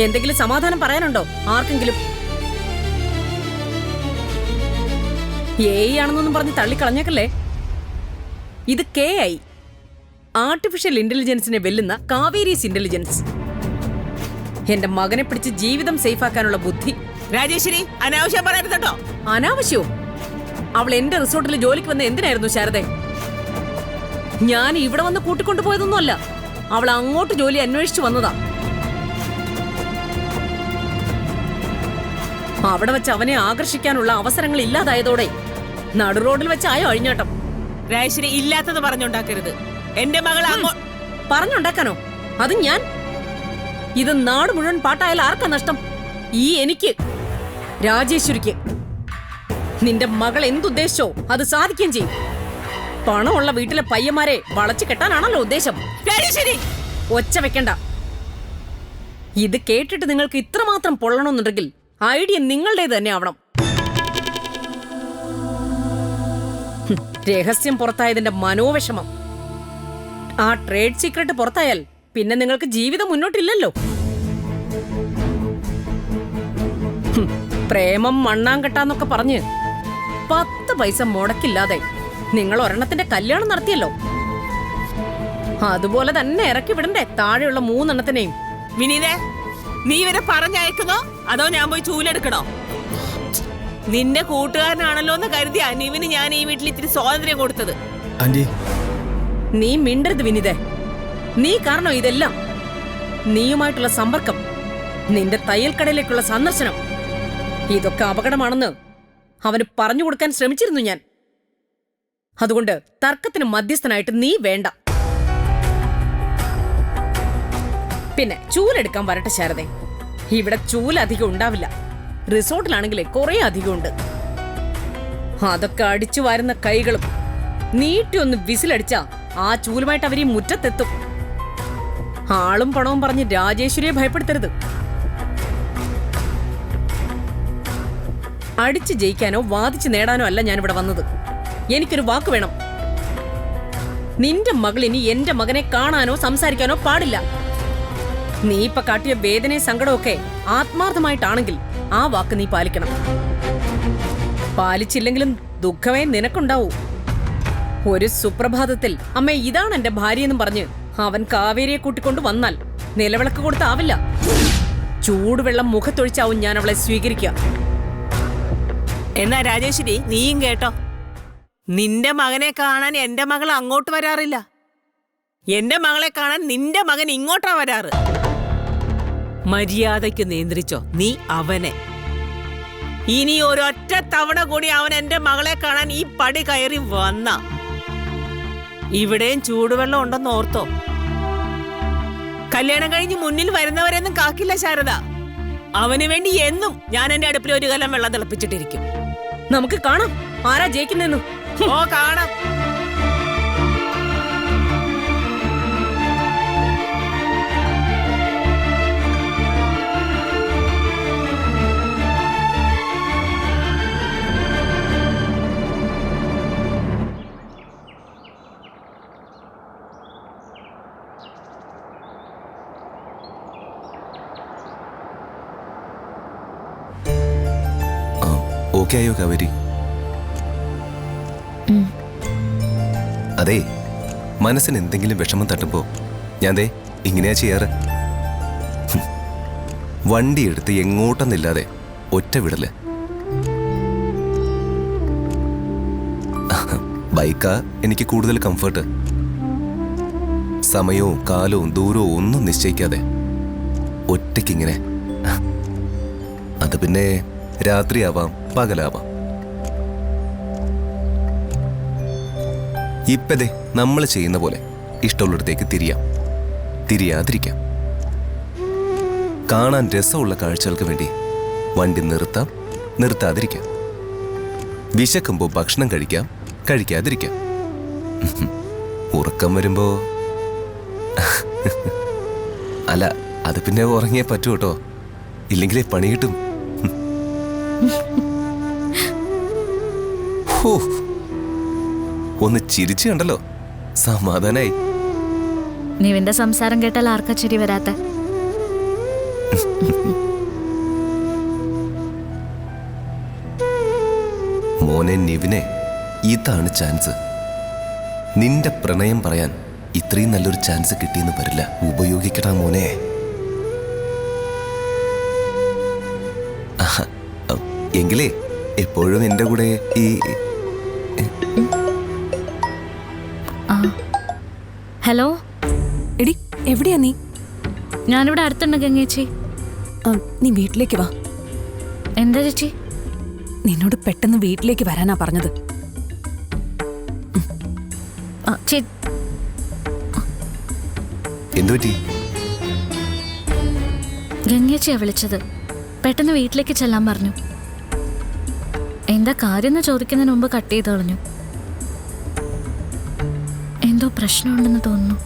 എന്തെങ്കിലും സമാധാനം പറയാനുണ്ടോ ആർക്കെങ്കിലും? AI ആണെന്നൊന്നും പറഞ്ഞ് തള്ളിക്കളഞ്ഞേക്കല്ലേ. ഇത് KI, ആർട്ടിഫിഷ്യൽ ഇന്റലിജൻസിനെ വെല്ലുന്ന കാവേരീസ് ഇന്റലിജൻസ്. എന്റെ മകനെ പിടിച്ച് ജീവിതം സേഫാക്കാനുള്ള ബുദ്ധി. രാജേശ്വരി, അനാവശ്യം പറയരുതട്ടോ. അനാവശ്യവും? അവൾ എന്റെ റിസോർട്ടിൽ ജോലിക്ക് വന്ന എന്തിനായിരുന്നു ശാരദേ? ഞാൻ ഇവിടെ വന്ന് കൂട്ടിക്കൊണ്ടുപോയതൊന്നുമല്ല. അവൾ അങ്ങോട്ട് ജോലി അന്വേഷിച്ചു വന്നതാ. അവിടെ വെച്ച് അവനെ ആകർഷിക്കാനുള്ള അവസരങ്ങൾ ഇല്ലാതായതോടെ നടു റോഡിൽ വെച്ചായോ അഴിഞ്ഞാട്ടം. രാജേശ്വരി, ഇല്ലാത്തത് പറഞ്ഞുണ്ടാക്കരുത്. എന്റെ മകൾ പറഞ്ഞുണ്ടാക്കാനോ? അത് ഞാൻ? ഇത് നാട് മുഴുവൻ പാട്ടായാൽ ആർക്കാ നഷ്ടം? ഈ എനിക്ക്, രാജേശ്വരിക്ക്. നിന്റെ മകൾ എന്തുദ്ദേശിച്ചോ അത് സാധിക്കുകയും ചെയ്യും. പണമുള്ള വീട്ടിലെ പയ്യന്മാരെ വളച്ചു കെട്ടാനാണല്ലോ ഉദ്ദേശം. രാജേശ്വരി, ഒച്ച വെക്കണ്ട. ഇത് കേട്ടിട്ട് നിങ്ങൾക്ക് ഇത്രമാത്രം പൊള്ളണമെന്നുണ്ടെങ്കിൽ ഐഡിയ നിങ്ങളുടേത് തന്നെ ആവണം. രഹസ്യം പുറത്തായതിന്റെ മനോവിഷമം. ആ ട്രേഡ് സീക്രട്ട് പുറത്തായാൽ പിന്നെ നിങ്ങൾക്ക് ജീവിതം മുന്നോട്ടില്ലല്ലോ. പ്രേമം മണ്ണാങ്കട്ടാന്നൊക്കെ പറഞ്ഞ് 10 പൈസ മുടക്കില്ലാതെ നിങ്ങൾ ഒരെണ്ണത്തിന്റെ കല്യാണം നടത്തിയല്ലോ. അതുപോലെ തന്നെ ഇറക്കി വിടണ്ടേ താഴെയുള്ള 3 എണ്ണത്തിനെയും? വിനീതേ, നീ ഇവരെ പറഞ്ഞയക്കുന്നോ അതോ ഞാൻ പോയി ചൂലെടുക്കണോ? നിന്റെ കൂട്ടുകാരനാണല്ലോ എന്ന് കരുതി അനീവിന് ഞാൻ ഈ വീട്ടിൽ ഇത്തിരി സ്വാതന്ത്ര്യം കൊടുത്തത്. നീ മിണ്ടരുത് വിനീതേ. നീ കാരണം ഇതെല്ലാം. നീയുമായിട്ടുള്ള സമ്പർക്കം, നിന്റെ തയ്യൽക്കടയിലേക്കുള്ള സന്ദർശനം, ഇതൊക്കെ അപകടമാണെന്ന് അവന് പറഞ്ഞു കൊടുക്കാൻ ശ്രമിച്ചിരുന്നു ഞാൻ. അതുകൊണ്ട് തർക്കത്തിന് മധ്യസ്ഥനായിട്ട് നീ വേണ്ട. പിന്നെ ചൂലെടുക്കാൻ വരട്ടെ ശാരദേ. ഇവിടെ ചൂലധികം ഉണ്ടാവില്ല. റിസോർട്ടിലാണെങ്കിലേ കുറെ അധികമുണ്ട്. അതൊക്കെ അടിച്ചു വാരുന്ന കൈകളും നീട്ടി ഒന്ന് വിസിലടിച്ചാ ആ ചൂലുമായിട്ട് അവരീ മുറ്റത്തെത്തും. ആളും പണവും പറഞ്ഞ് രാജേശ്വരിയെ ഭയപ്പെടുത്തരുത്. അടിച്ചു ജയിക്കാനോ വാദിച്ചു നേടാനോ അല്ല ഞാനിവിടെ വന്നത്. എനിക്കൊരു വാക്ക് വേണം. നിന്റെ മകൾ ഇനി എന്റെ മകനെ കാണാനോ സംസാരിക്കാനോ പാടില്ല. നീ ഇപ്പൊ കാട്ടിയ വേദനയും സങ്കടമൊക്കെ ആത്മാർത്ഥമായിട്ടാണെങ്കിൽ ആ വാക്ക് നീ പാലിക്കണം. പാലിച്ചില്ലെങ്കിലും ദുഃഖമേ നിനക്കുണ്ടാവൂ. ഒരു സുപ്രഭാതത്തിൽ അമ്മ ഇതാണ് എന്റെ ഭാര്യയെന്നും പറഞ്ഞ് അവൻ കാവേരിയെ കൂട്ടിക്കൊണ്ട് വന്നാൽ നിലവിളക്ക് കൊടുത്താവില്ല. ചൂടുവെള്ളം മുഖത്തൊഴിച്ചാവും ഞാൻ അവളെ സ്വീകരിക്കുക. എന്നാ രാജേശ്വരി, നീയും കേട്ടോ, നിന്റെ മകനെ കാണാൻ എന്റെ മകൾ അങ്ങോട്ട് വരാറില്ല. എന്റെ മകളെ കാണാൻ നിന്റെ മകൻ ഇങ്ങോട്ടാ വരാറ്. മര്യാദയ്ക്ക് നിയന്ത്രിച്ചോ നീ അവനെ. ഇനി ഒരൊറ്റ തവണ കൂടി അവൻ എന്റെ മകളെ കാണാൻ ഈ പടി കയറി വന്ന ഇവിടെയും ചൂടുവെള്ളം ഉണ്ടെന്ന് ഓർത്തോ. കല്യാണം കഴിഞ്ഞ് മുന്നിൽ വരുന്നവരെന്നും കാക്കില്ല ശാരദ. അവന് വേണ്ടി എന്നും ഞാൻ എന്റെ അടുപ്പിൽ ഒരു കലം വെള്ളം തിളപ്പിച്ചിട്ടിരിക്കും. നമുക്ക് കാണാം ആരാ ജയിക്കുന്നെന്ന്. ഓ, കാണാം. ഓക്കെ ആയോ കാവേരി? അതെ, മനസ്സിന് എന്തെങ്കിലും വിഷമം തട്ടുമ്പോ ഞാൻ ദേ ഇങ്ങനെയാ ചെയ്യാറ്. വണ്ടി എടുത്ത് എങ്ങോട്ടെന്നില്ലാതെ ഒറ്റ വിടല്. ബൈക്കാ എനിക്ക് കൂടുതൽ കംഫർട്ട്. സമയവും കാലവും ദൂരവും ഒന്നും നിശ്ചയിക്കാതെ ഒറ്റയ്ക്കിങ്ങനെ. അത് പിന്നെ രാത്രിയാവാം പകലാവാം. ഇപ്പതേ നമ്മൾ ചെയ്യുന്ന പോലെ ഇഷ്ടമുള്ളിടത്തേക്ക് തിരിയാതിരിക്കാം. കാണാൻ രസമുള്ള കാഴ്ചകൾക്ക് വേണ്ടി വണ്ടി നിർത്താം, നിർത്താതിരിക്കാം. വിശക്കുമ്പോൾ ഭക്ഷണം കഴിക്കാതിരിക്കാം. ഉറക്കം വരുമ്പോ അല്ല, അത് പിന്നെ ഉറങ്ങിയേ പറ്റൂ കേട്ടോ, ഇല്ലെങ്കിലേ പണി കിട്ടും. ഒന്ന് ചിരിച്ചു കണ്ടല്ലോ, സമാധാനായി. നിവിന്റെ സംസാരം കേട്ടാൽ ആർക്കാ ചിരി വരാത്ത? മോനെ നിവിനെ, ഇതാണ് ചാൻസ്. നിന്റെ പ്രണയം പറയാൻ ഇത്രയും നല്ലൊരു ചാൻസ് കിട്ടിയെന്ന് വരില്ല. ഉപയോഗിക്കടാ മോനെ. ആഹാ, എങ്കിലേ എപ്പോഴും എൻ്റെ കൂടെ ഈ ഹലോ എടി, എവിടെയാ നീ? ഞാനിവിടെ അടുത്തുണ്ട് ഗംഗേച്ചി. നീ വീട്ടിലേക്ക് വാ. എന്താ ചേച്ചി? നിന്നോട് പെട്ടെന്ന് വീട്ടിലേക്ക് വരാനാ പറഞ്ഞത്. എന്തുപറ്റി? ഗംഗേച്ചിയാ വിളിച്ചത്. പെട്ടെന്ന് വീട്ടിലേക്ക് ചെല്ലാൻ പറഞ്ഞു. എന്താ കാര്യം എന്ന് ചോദിക്കുന്നതിന് മുമ്പ് കട്ട് ചെയ്ത് കളഞ്ഞു. എന്തോ പ്രശ്നമുണ്ടെന്ന് തോന്നുന്നു.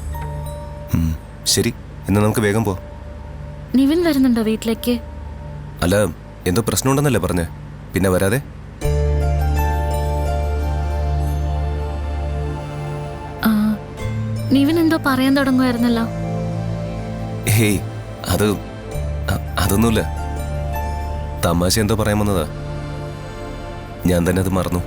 ശരി, എന്നാ നമുക്ക് വേഗം പോ. നിവിൻ വരുന്നുണ്ടോ വീട്ടിലേക്ക്? അല്ല, എന്തോ പ്രശ്നമുണ്ടെന്നല്ലേ പറഞ്ഞേ, പിന്നെ വരാതെ? നിവിൻ എന്തോ പറയാൻ തുടങ്ങുമായിരുന്നല്ലോ. ഹേയ്, അതൊന്നുമില്ല. തമാശ എന്തോ പറയാൻ വന്നതാ. ഞാൻ തന്നെ അത് മറന്നു.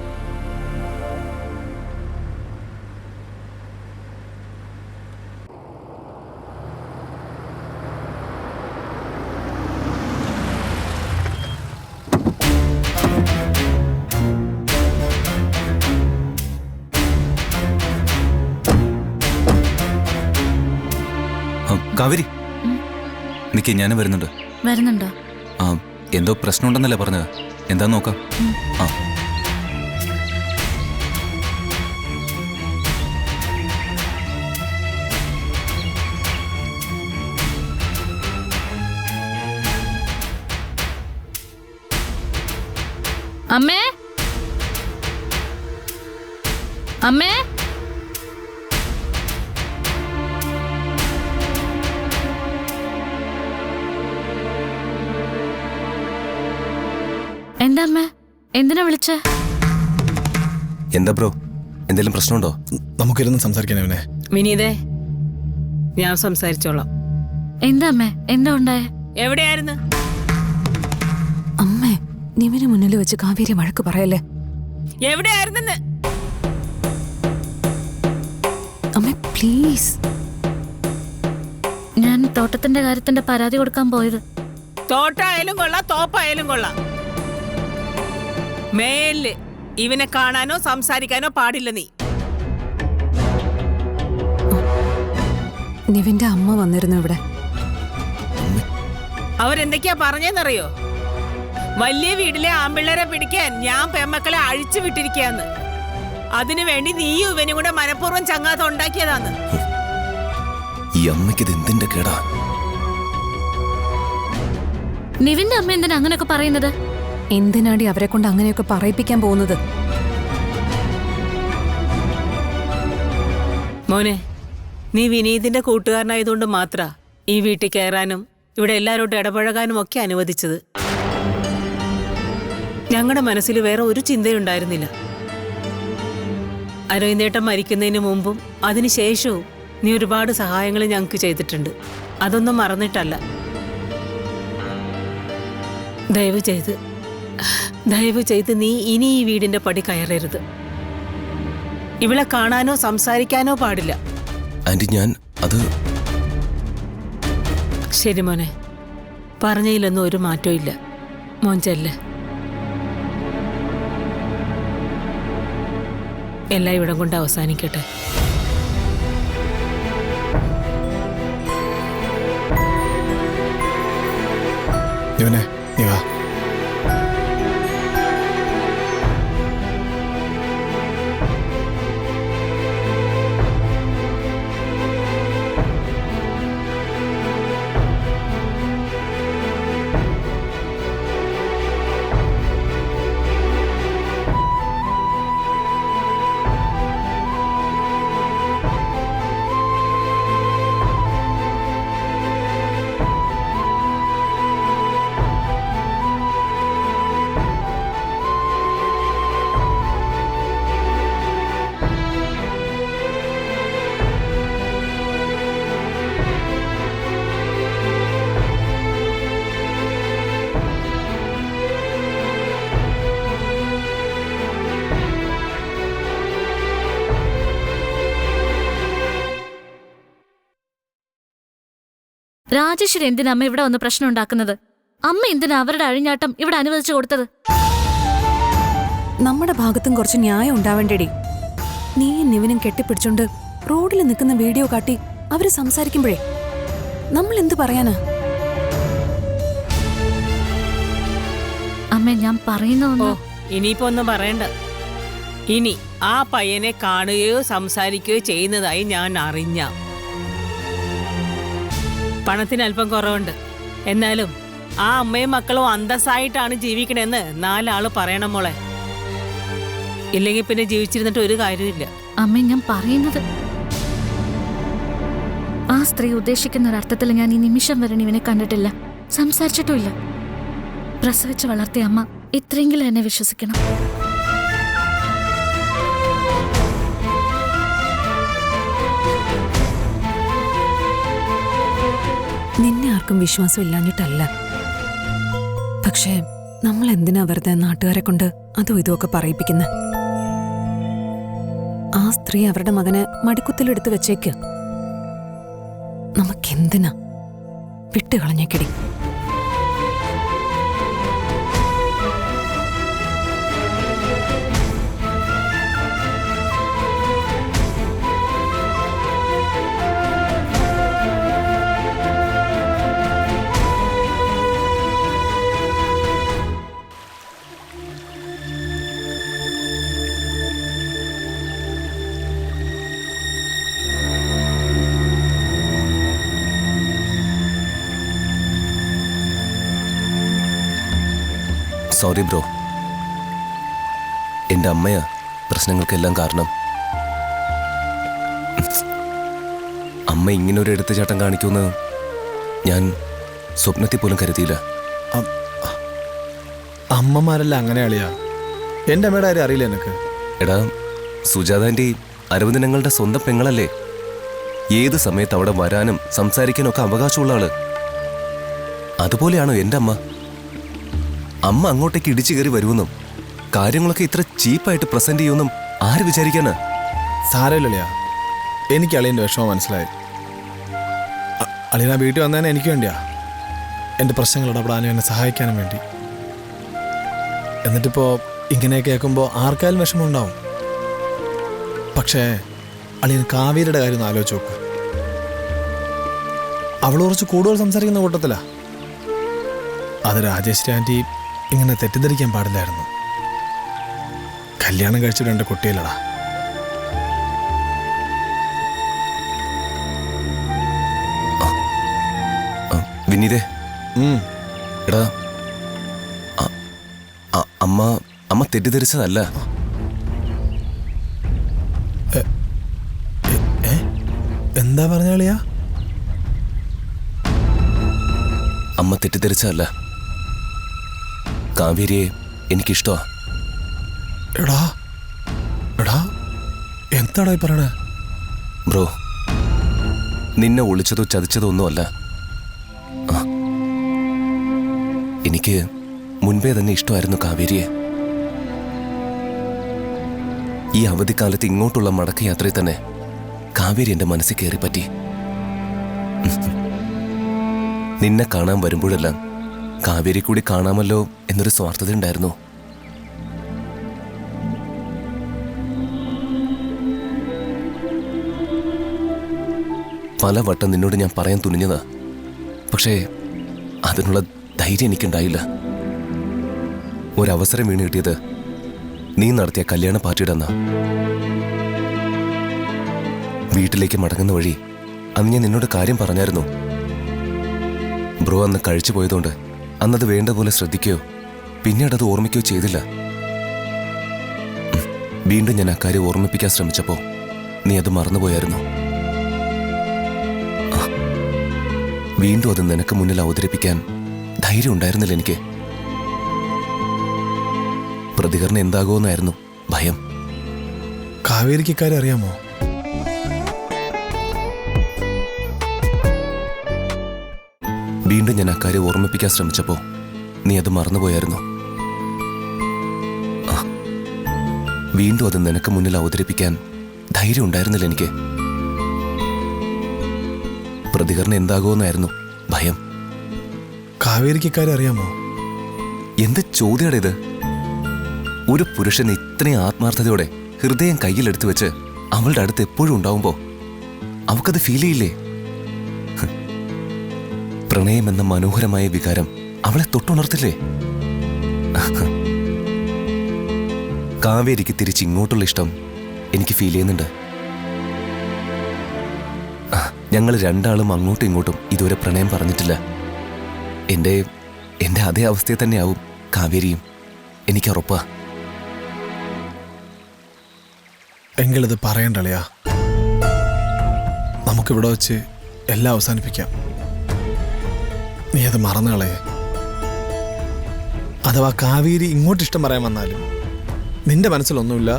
കാവേരി, നിക്ക്, ഞാനും വരുന്നുണ്ട്. വരുന്നുണ്ടോ? ആ, എന്തോ പ്രശ്നമുണ്ടെന്നല്ലേ പറഞ്ഞത്. എന്താന്ന് നോക്കാം. ആ, അമ്മേ, അമ്മേ, എന്താ അമ്മേ, എന്തിനാ വിളിച്ചേ? എന്താ ബ്രോ, എന്തെങ്കിലും പ്രശ്നമുണ്ടോ? നമുക്കിരുന്ന് സംസാരിക്കാനേ. വിനീതേ, ഞാൻ സംസാരിച്ചോളാം. എന്താ അമ്മേ, എന്താ ഉണ്ടായേ? എവിടെയായിരുന്നു? അമ്മേ, നിവിന് മുന്നിൽ വെച്ച് കാവേരി വഴക്ക് പറയല്ലേ. എവിടെയായിരുന്നെന്ന്? അമ്മേ പ്ലീസ്. ഞാൻ തോട്ടത്തിന്റെ കാര്യത്തിന്റെ പരാതി കൊടുക്കാൻ പോയത്. തോട്ടായാലും കൊള്ളാം, തോപ്പായാലും കൊള്ളാം. മേല് ഇവനെ കാണാനോ സംസാരിക്കാനോ പാടില്ല നീ. നിവിന്റെ അമ്മ വന്നിരുന്നു ഇവിടെ. അവരെന്തൊക്കെയാ പറഞ്ഞെന്നറിയോ? വലിയ വീട്ടിലെ ആമ്പിള്ളേരെ പിടിക്കാൻ ഞാൻ പെമ്മക്കളെ അഴിച്ചു വിട്ടിരിക്കാന്ന്. അതിനുവേണ്ടി നീയും ഇവനും കൂടെ മനഃപൂർവ്വം ചങ്ങാത്തം ഉണ്ടാക്കിയതാന്ന്. ഈ അമ്മയ്ക്കിത് എന്തിന്റെ കേടാ? നിവിന്റെ അമ്മ എന്തിനാ അങ്ങനെയൊക്കെ പറയുന്നത്? എന്തിനാടി അവരെ കൊണ്ട് അങ്ങനെയൊക്കെ പറയിപ്പിക്കാൻ പോകുന്നത്? മോനെ, നീ വിനീതിന്റെ കൂട്ടുകാരനായതുകൊണ്ട് മാത്ര ഈ വീട്ടിൽ കയറാനും ഇവിടെ എല്ലാവരോടും ഇടപഴകാനും ഒക്കെ അനുവദിച്ചത്. ഞങ്ങളുടെ മനസ്സിൽ വേറെ ഒരു ചിന്തയുണ്ടായിരുന്നില്ല. അരവിന്ദേട്ടൻ മരിക്കുന്നതിന് മുമ്പും അതിനുശേഷവും നീ ഒരുപാട് സഹായങ്ങൾ ഞങ്ങൾക്ക് ചെയ്തിട്ടുണ്ട്. അതൊന്നും മറന്നിട്ടല്ല. ദയവ് ചെയ്ത് നീ ഇനി ഈ വീടിന്റെ പടി കയറരുത്. ഇവളെ കാണാനോ സംസാരിക്കാനോ പാടില്ല. ആന്റി, ഞാൻ അത്... ശരി മോനെ, പറഞ്ഞതിലൊന്നും ഒരു മാറ്റവും ഇല്ല. മോൻ ചെല്ല്. എല്ലാം ഇവിടം കൊണ്ട് അവസാനിക്കട്ടെ. ഇവനെ നീ വാ. രാജേശ്വരി എന്തിനാ അമ്മ ഇവിടെ വന്ന് പ്രശ്നം ഉണ്ടാക്കുന്നത്? അമ്മ എന്തിനാ അവരുടെ അഴിഞ്ഞാട്ടം ഇവിടെ അനുവദിച്ചു കൊടുത്തത്? നമ്മുടെ ഭാഗത്തും കുറച്ച് ന്യായം ഉണ്ടാവേണ്ടേടി. നീയും നിവിനും കെട്ടിപ്പിടിച്ചോണ്ട് റോഡിൽ നിൽക്കുന്ന വീഡിയോ കാട്ടി അവര് സംസാരിക്കുമ്പോഴേ നമ്മൾ എന്ത് പറയാനാ? അമ്മ ഞാൻ ഓ പറയുന്ന ഇനിയിപ്പോ ഒന്നും പറയണ്ട. ഇനി ആ പയ്യനെ കാണുകയോ സംസാരിക്കുകയോ ചെയ്യുന്നതായി ഞാൻ അറിഞ്ഞ. പണത്തിന് അല്പം കുറവുണ്ട്, എന്നാലും ആ അമ്മയും മക്കളും അന്തസ്സായിട്ടാണ് ജീവിക്കണെന്ന് 4 ആള് പറയണം മോളെ. ഇല്ലെങ്കിൽ പിന്നെ ജീവിച്ചിരുന്നിട്ട് ഒരു കാര്യമില്ല. അമ്മ ഞാൻ പറയുന്നത് ആ സ്ത്രീ ഉദ്ദേശിക്കുന്ന ഒരർത്ഥത്തിൽ ഞാൻ ഈ നിമിഷം വരെ ഇവനെ കണ്ടിട്ടില്ല, സംസാരിച്ചിട്ടുമില്ല. പ്രസവിച്ച് വളർത്തിയ അമ്മ ഇത്രയെങ്കിലും എന്നെ വിശ്വസിക്കണം. നിന്നെ ആർക്കും വിശ്വാസം ഇല്ലാഞ്ഞിട്ടല്ല. പക്ഷേ നമ്മൾ എന്തിനാ വെറുതെ നാട്ടുകാരെ കൊണ്ട് അതും ഇതുമൊക്കെ പറയിപ്പിക്കുന്ന? ആ സ്ത്രീ അവരുടെ മകനെ മടിക്കുത്തിലെടുത്ത് വെച്ചേക്ക്. നമുക്കെന്തിനാ? വിട്ടുകളഞ്ഞേക്കടി. Sorry bro. എൻ്റെ അമ്മയാ പ്രശ്നങ്ങൾക്കെല്ലാം കാരണം. അമ്മ ഇങ്ങനൊരു എടുത്തുചാട്ടം കാണിക്കുമെന്ന് ഞാൻ സ്വപ്നത്തിൽ പോലും കരുതിയില്ല. അമ്മമാരല്ല അങ്ങനെ അളിയാ. എൻ്റെ അമ്മയുടെ കാര്യം അറിയില്ല എനിക്ക്. എടാ, സുജാതാൻ്റെ അരവിന്ദനങ്ങളുടെ സ്വന്തം പെങ്ങളല്ലേ. ഏത് സമയത്ത് അവിടെ വരാനും സംസാരിക്കാനും ഒക്കെ അവകാശമുള്ള ആള്. അതുപോലെയാണോ എൻ്റെ അമ്മ? അമ്മ അങ്ങോട്ടേക്ക് ഇടിച്ചു കയറി വരുമെന്നും കാര്യങ്ങളൊക്കെ ഇത്ര ചീപ്പായിട്ട് പ്രസന്റ് ചെയ്യുമെന്നും ആര് വിചാരിക്കാനാ? സാരമില്ലളിയാ, എനിക്ക് അളിയൻ്റെ വിഷമം മനസ്സിലായി. അളിയനാ വീട്ടിൽ വന്നതിന് എനിക്ക് വേണ്ടിയാ, എൻ്റെ പ്രശ്നങ്ങൾ ഇടപെടാനും എന്നെ സഹായിക്കാനും വേണ്ടി. എന്നിട്ടിപ്പോൾ ഇങ്ങനെ കേൾക്കുമ്പോൾ ആർക്കായാലും വിഷമം ഉണ്ടാവും. പക്ഷേ അളിയൻ കാവേരിയുടെ കാര്യം ഒന്ന് ആലോചിച്ച് നോക്ക്. അവൾ കുറച്ച് കൂടുതൽ സംസാരിക്കുന്ന കൂട്ടത്തിലാ. അത് രാജേശ്വരി ആൻറ്റി ഇങ്ങനെ തെറ്റിദ്ധരിക്കാൻ പാടില്ലായിരുന്നു. കല്യാണം കഴിച്ചിട്ട് എൻ്റെ കുട്ടിയിലടാ. വിനീതേ, എടാ, അമ്മ തെറ്റിദ്ധരിച്ചതല്ല. എന്താ പറഞ്ഞാളിയാ? അമ്മ തെറ്റിദ്ധരിച്ചതല്ല. കാവേരിയെ എനിക്കിഷ്ടമാ. എടാ എടാ എന്താടാ ഈ പറയണേ? ബ്രോ, നിന്നെ ഒളിച്ചതോ ചതിച്ചതോ ഒന്നുമല്ല. എനിക്ക് മുൻപേ തന്നെ ഇഷ്ടമായിരുന്നു കാവേരിയെ. ഈ അവധിക്കാലത്ത് ഇങ്ങോട്ടുള്ള മടക്കയാത്രയിൽ തന്നെ കാവേരി എൻ്റെ മനസ്സിൽ കയറി പറ്റി. നിന്നെ കാണാൻ വരുമ്പോഴെല്ലാം കാവേരി കൂടി കാണാമല്ലോ എന്നൊരു സ്വാർത്ഥത ഉണ്ടായിരുന്നു. പലവട്ടം നിന്നോട് ഞാൻ പറയാൻ തുനിഞ്ഞതാ, പക്ഷേ അതിനുള്ള ധൈര്യം എനിക്കുണ്ടായില്ല. ഒരവസരം വീണ് കിട്ടിയത് നീ നടത്തിയ കല്യാണ പാർട്ടിയുടെ അന്നാ. വീട്ടിലേക്ക് മടങ്ങുന്ന വഴി അന്ന് ഞാൻ നിന്നോട് കാര്യം പറഞ്ഞായിരുന്നു. ബ്രോ അന്ന് കഴിച്ചു പോയതുകൊണ്ട് അന്നത് വേണ്ട പോലെ ശ്രദ്ധിക്കുകയോ പിന്നീട് അത് ഓർമ്മിക്കുകയോ ചെയ്തില്ല. വീണ്ടും ഞാൻ അക്കാര്യം ഓർമ്മിപ്പിക്കാൻ ശ്രമിച്ചപ്പോൾ നീ അത് മറന്നുപോയായിരുന്നു. വീണ്ടും അത് നിനക്ക് മുന്നിൽ അവതരിപ്പിക്കാൻ ധൈര്യം ഉണ്ടായിരുന്നില്ല എനിക്ക്. പ്രതികരണം എന്താകുമെന്നായിരുന്നു ഭയം. കാവേരിക്ക് ഇക്കാര്യം അറിയാമോ? വീണ്ടും ഞാൻ അക്കാര്യം ഓർമ്മിപ്പിക്കാൻ ശ്രമിച്ചപ്പോൾ നീ അത് മറന്നുപോയായിരുന്നു. വീണ്ടും അത് നിനക്ക് മുന്നിൽ അവതരിപ്പിക്കാൻ ധൈര്യം ഉണ്ടായിരുന്നില്ല എനിക്ക്. പ്രതികരണം എന്താകുമെന്നായിരുന്നു ഭയം. കാവേരിക്ക് ഇക്കാര്യം അറിയാമോ? എന്ത് ചോദ്യമാണ് ഇത്? ഒരു പുരുഷൻ ഇത്രയും ആത്മാർത്ഥതയോടെ ഹൃദയം കയ്യിലെടുത്ത് വെച്ച് അവളുടെ അടുത്ത് എപ്പോഴും ഉണ്ടാവുമ്പോ അവക്കത് ഫീൽ ചെയ്യില്ലേ? പ്രണയം എന്ന മനോഹരമായ വികാരം അവളെ തൊട്ടുണർത്തില്ലേ? കാവേരിക്ക് തിരിച്ചിങ്ങോട്ടുള്ള ഇഷ്ടം എനിക്ക് ഫീൽ ചെയ്യുന്നുണ്ട്. ഞങ്ങൾ രണ്ടാളും അങ്ങോട്ടും ഇങ്ങോട്ടും ഇതുവരെ പ്രണയം പറഞ്ഞിട്ടില്ല. എന്റെ അതേ അവസ്ഥയെ തന്നെയാവും കാവേരിയും, എനിക്കുറപ്പാ. എങ്കിലത് പറയണ്ടളിയാ. നമുക്കിവിടെ വെച്ച് എല്ലാം അവസാനിപ്പിക്കാം. നീ അത് മറന്നുകളയെ. അഥവാ കാവേരി ഇങ്ങോട്ട് ഇഷ്ടം പറയാൻ വന്നാലും നിന്റെ മനസ്സിലൊന്നുമില്ല,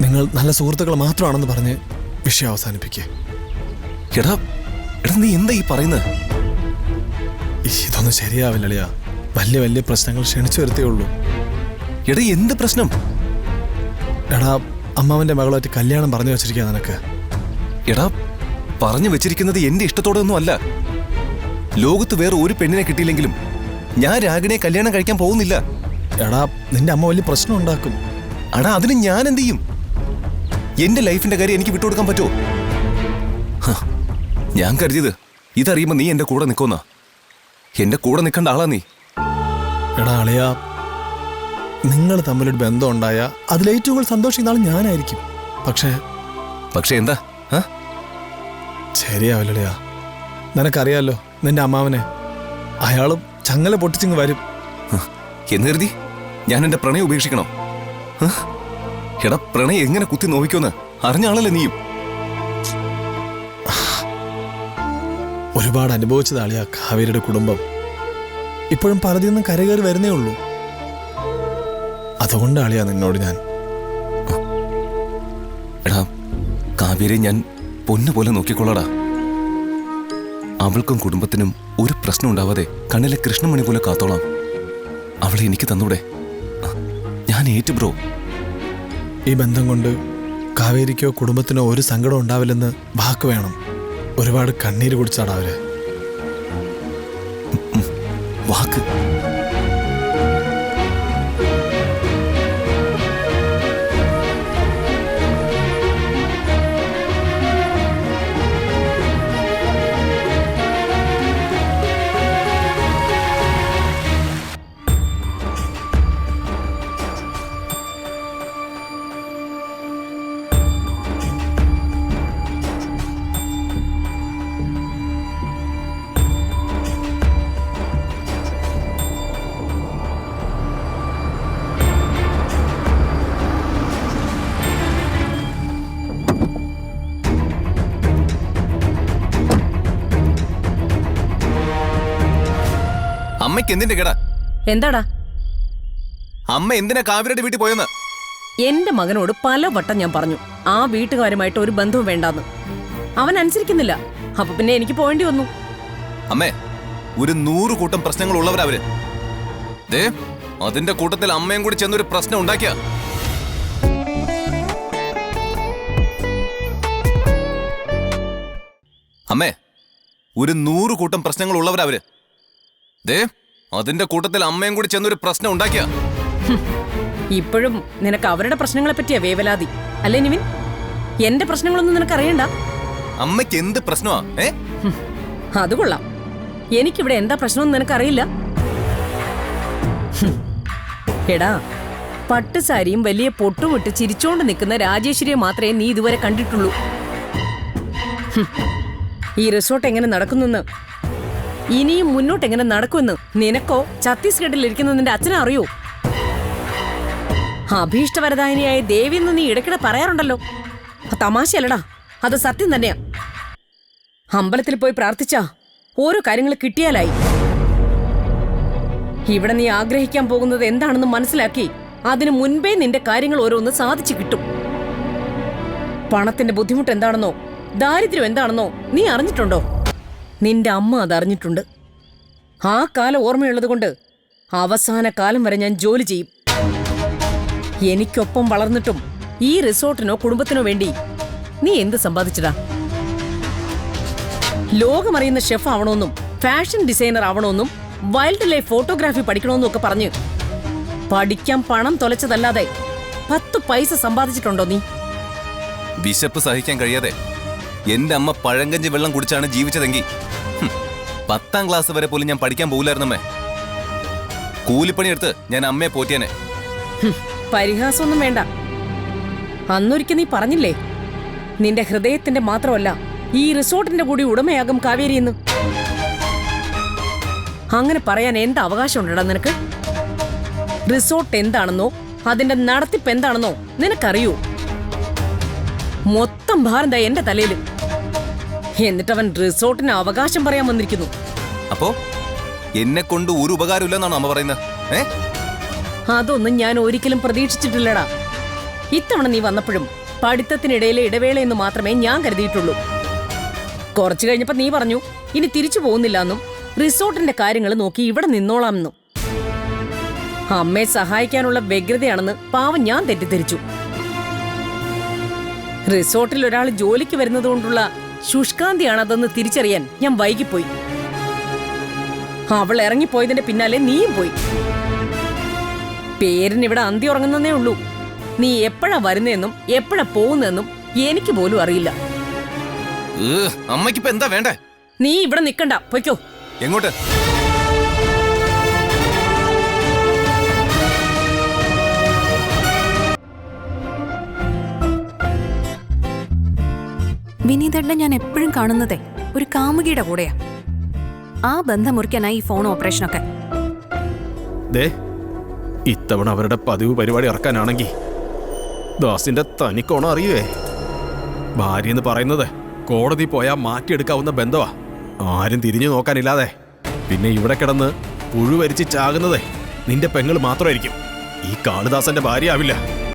നിങ്ങൾ നല്ല സുഹൃത്തുക്കൾ മാത്രമാണെന്ന് പറഞ്ഞ് വിഷയം അവസാനിപ്പിക്കേ. എടാ നീ എന്താ ഈ പറയുന്നത്? ഇതൊന്നും ശരിയാവില്ലളിയാ. വലിയ വലിയ പ്രശ്നങ്ങൾ ക്ഷണിച്ചു വരുത്തേ ഉള്ളൂ. എടാ എന്ത് പ്രശ്നം? എടാ അമ്മാവന്റെ മകളായിട്ട് കല്യാണം പറഞ്ഞു വെച്ചിരിക്കുക നിനക്ക്. എടാ പറഞ്ഞു വെച്ചിരിക്കുന്നത് എന്റെ ഇഷ്ടത്തോടെ ഒന്നും അല്ല. ലോകത്ത് വേറെ ഒരു പെണ്ണിനെ കിട്ടിയില്ലെങ്കിലും ഞാൻ രാഗിനെ കല്യാണം കഴിക്കാൻ പോകുന്നില്ല. എടാ നിന്റെ അമ്മ വലിയ പ്രശ്നം ഉണ്ടാക്കും. എടാ അതിന് ഞാൻ എന്ത് ചെയ്യും? എന്റെ ലൈഫിന്റെ കാര്യം എനിക്ക് വിട്ടുകൊടുക്കാൻ പറ്റുമോ? ഞാൻ കരുതിയത് ഇതറിയുമ്പോ നീ എന്റെ കൂടെ നിൽക്കുന്ന. എന്റെ കൂടെ നിൽക്കേണ്ട ആളാ നീ. എടാ അളിയാ, നിങ്ങൾ തമ്മിലൊരു ബന്ധം ഉണ്ടായ അതിലേറ്റവും കൂടുതൽ സന്തോഷിക്കുന്ന ആൾ ഞാനായിരിക്കും. പക്ഷേ എന്താ? ശരിയാവില്ലളിയാ. നിനക്കറിയാലോ നിന്റെ അമ്മാവനെ. അയാളും ചങ്ങല പൊട്ടിച്ചിങ് വരും. എന്ന് കരുതി ഞാൻ എന്റെ പ്രണയം ഉപേക്ഷിക്കണോ? എടാ പ്രണയം എങ്ങനെ കുത്തി നോവിക്കുമെന്ന് അറിഞ്ഞ ആളല്ലേ നീയും. ഒരുപാട് അനുഭവിച്ചതാളിയാ കാവേരിയുടെ കുടുംബം. ഇപ്പോഴും പലതിൽ നിന്നും കരകയറി വരുന്നേ ഉള്ളൂ. അതുകൊണ്ടാളിയാ നിന്നോട് ഞാൻ. എടാ കാവേരി ഞാൻ പൊന്നുപോലെ നോക്കിക്കൊള്ളടാ. അവൾക്കും കുടുംബത്തിനും ഒരു പ്രശ്നം ഉണ്ടാവാതെ കണ്ണിലെ കൃഷ്ണമണി പോലെ കാത്തോളാം. അവളെ എനിക്ക് തന്നൂടെ? ഞാൻ ഏറ്റു ബ്രോ. ഈ ബന്ധം കൊണ്ട് കാവേരിക്കോ കുടുംബത്തിനോ ഒരു സങ്കടം ഉണ്ടാവില്ലെന്ന് വാക്ക് വേണം. ഒരുപാട് കണ്ണീര് കുടിച്ചാടാ അവര്. വാക്ക്? അമ്മയ്ക്ക് എന്തിന്റെ കേടാ? എന്താടാ? അമ്മ എന്തിനാ കാവേരിയുടെ വീട്ടിൽ പോയെന്ന്? എന്റെ മകനോട് പലവട്ടം ഞാൻ പറഞ്ഞു ആ വീട്ടുകാരുമായിട്ട് ഒരു ബന്ധവും വേണ്ടാന്ന്. അവൻ അനുസരിക്കുന്നില്ല. അപ്പൊ പിന്നെ എനിക്ക് പോകേണ്ടി വന്നു. അമ്മേ, ഒരു 100 കൂട്ടം പ്രശ്നങ്ങൾ ഉള്ളവരവര്. ദേ അതിന്റെ കൂട്ടത്തിൽ അമ്മയും കൂടി ചെന്നൊരു പ്രശ്നം ഉണ്ടാക്കിയ. അമ്മേ, ഒരു 100 കൂട്ടം പ്രശ്നങ്ങൾ ഉള്ളവരവര്. ദേ അതിന്റെ കൂട്ടത്തിൽ അമ്മയും കൂടി ചെന്നൊരു പ്രശ്നം ഉണ്ടാക്കിയ. ഇപ്പോഴും നിനക്ക് അവരുടെ പ്രശ്നങ്ങളെ പറ്റിയാ വേവലാതി അല്ലേ നിവിൻ? എന്റെ പ്രശ്നങ്ങളൊന്നും നിനക്ക് അറിയണ്ട. അമ്മയ്ക്ക് എന്ത് പ്രശ്നമാ? അത് കൊള്ളാം. എനിക്കിവിടെ എന്താ പ്രശ്നമെന്ന് നിനക്കറിയില്ല. എടാ, പട്ടുസാരിയും വലിയ പൊട്ടുമിട്ട് ചിരിച്ചോണ്ട് നിൽക്കുന്ന രാജേശ്വരിയെ മാത്രമേ നീ ഇതുവരെ കണ്ടിട്ടുള്ളൂ. ഈ റിസോർട്ട് എങ്ങനെ നടക്കുന്നെന്ന്, ഇനിയും മുന്നോട്ട് എങ്ങനെ നടക്കുമെന്ന് നിനക്കോ ഛത്തീസ്ഗഡിൽ ഇരിക്കുന്ന നിന്റെ അച്ഛനെ അറിയോ? അഭീഷ്ടവരദായിനിയായ ദേവി എന്ന് നീ ഇടയ്ക്കിടെ പറയാറുണ്ടല്ലോ. തമാശയല്ലടാ, അത് സത്യം തന്നെയാ. അമ്പലത്തിൽ പോയി പ്രാർത്ഥിച്ചാ ഓരോ കാര്യങ്ങൾ കിട്ടിയാലായി. ഇവിടെ നീ ആഗ്രഹിക്കാൻ പോകുന്നത് എന്താണെന്ന് മനസ്സിലാക്കി അതിനു മുൻപേ നിന്റെ കാര്യങ്ങൾ ഓരോന്ന് സാധിച്ചു കിട്ടും. പണത്തിന്റെ ബുദ്ധിമുട്ട് എന്താണെന്നോ ദാരിദ്ര്യം എന്താണെന്നോ നീ അറിഞ്ഞിട്ടുണ്ടോ? നിന്റെ അമ്മ അതറിഞ്ഞിട്ടുണ്ട്. ആ കാലം ഓർമ്മയുള്ളത് കൊണ്ട് അവസാന കാലം വരെ ഞാൻ ജോലി ചെയ്യും. എനിക്കൊപ്പം വളർന്നിട്ടും ഈ റിസോർട്ടിനോ കുടുംബത്തിനോ വേണ്ടി നീ എന്ത് സമ്പാദിച്ചടാ? ലോകമറിയുന്ന ഷെഫ് ആവണമെന്നും ഫാഷൻ ഡിസൈനർ ആവണമെന്നും വൈൽഡ് ലൈഫ് ഫോട്ടോഗ്രാഫി പഠിക്കണമെന്നും ഒക്കെ പറഞ്ഞ് പഠിക്കാൻ പണം തൊലച്ചതല്ലാതെ 10 പൈസ സമ്പാദിച്ചിട്ടുണ്ടോ നീ? വിശപ്പ് സഹിക്കാൻ കഴിയാതെ എന്റെ അമ്മ പഴങ്കഞ്ചി വെള്ളം കുടിച്ചാണ് ജീവിച്ചതെങ്കിൽ 10ാം ക്ലാസ് വരെ പോലും ഞാൻ പഠിക്കാൻ പോകില്ലായിരുന്നമ്മേ. കൂലിപ്പണിയെടുത്ത് ഞാൻ അമ്മയെ പോറ്റിയാനെ. പരിഹാസമൊന്നും വേണ്ട. അന്നൊരിക്കൽ നീ പറഞ്ഞില്ലേ, നിന്റെ ഹൃദയത്തിന്റെ മാത്രമല്ല ഈ റിസോർട്ടിന്റെ കൂടി ഉടമയാകും കാവേരിയെന്ന്. അങ്ങനെ പറയാൻ എന്ത് അവകാശം ഉണ്ടടാ നിനക്ക്? റിസോർട്ട് എന്താണെന്നോ അതിന്റെ നടത്തിപ്പ് എന്താണെന്നോ നിനക്കറിയൂ? മൊത്തം ഭാരം ദാ എന്റെ തലയില്. എന്നിട്ടവൻ റിസോർട്ടിന് അവകാശം പറയാൻ വന്നിരിക്കുന്നു. അപ്പോ എന്നെ കൊണ്ട് ഒരു ഉപകാരമില്ലെന്നാണോ അമ്മ പറയുന്നത്? അതൊന്നും ഞാൻ ഒരിക്കലും പ്രതീക്ഷിച്ചിട്ടില്ലടാ. ഇത്തവണ നീ വന്നപ്പോഴും പഠിത്തത്തിനിടയിലെ ഇടവേളയെന്ന് മാത്രമേ ഞാൻ കരുതിയിട്ടുള്ളൂ. കുറച്ചു കഴിഞ്ഞപ്പോ നീ പറഞ്ഞു ഇനി തിരിച്ചു പോകുന്നില്ല എന്നും റിസോർട്ടിന്റെ കാര്യങ്ങൾ നോക്കി ഇവിടെ നിന്നോളാമെന്നും. അമ്മയെ സഹായിക്കാനുള്ള വ്യഗ്രതയാണെന്ന് പാവം ഞാൻ തെറ്റിദ്ധരിച്ചു. റിസോർട്ടിൽ ഒരാൾ ജോലിക്ക് വരുന്നതുകൊണ്ടുള്ള ശുഷ്കാന്തിയാണതെന്ന് തിരിച്ചറിയാൻ ഞാൻ വൈകിപ്പോയി. അവൾ ഇറങ്ങിപ്പോയതിന്റെ പിന്നാലെ നീയും പോയി. പേരിന് ഇവിടെ അന്തി ഉറങ്ങുന്നേ ഉള്ളൂ. നീ എപ്പോഴാ വരുന്നതെന്നും എപ്പോഴാ പോകുന്നതെന്നും എനിക്ക് പോലും അറിയില്ല. അമ്മയ്ക്കിപ്പോ എന്താ വേണ്ടേ? നീ ഇവിടെ നിക്കണ്ട, പൊയ്ക്കോ. എങ്ങോട്ട്? വിനീതേട്ടനെ ഞാൻ എപ്പോഴും കാണുന്നതേ ഒരു കാമുകിയുടെ കൂടെയാ. ആ ബന്ധം മുറിക്കാനായി ഈ ഫോൺ ഓപ്പറേഷനൊക്കെ. ദേ, ഇത്തവണ അവരുടെ പതിവ് പരിപാടി ഇറക്കാനാണെങ്കിൽ ദാസിന്റെ തനിക്കോണം അറിയുവേ. ഭാര്യ എന്ന് പറയുന്നത് കോടതി പോയാൽ മാറ്റിയെടുക്കാവുന്ന ബന്ധമാ. ആരും തിരിഞ്ഞു നോക്കാനില്ലാതെ പിന്നെ ഇവിടെ കിടന്ന് പുഴുവരിച്ച് ചാകുന്നത് നിന്റെ പെങ്ങൾ മാത്രമായിരിക്കും. ഈ കാളിദാസന്റെ ഭാര്യ ആവില്ല.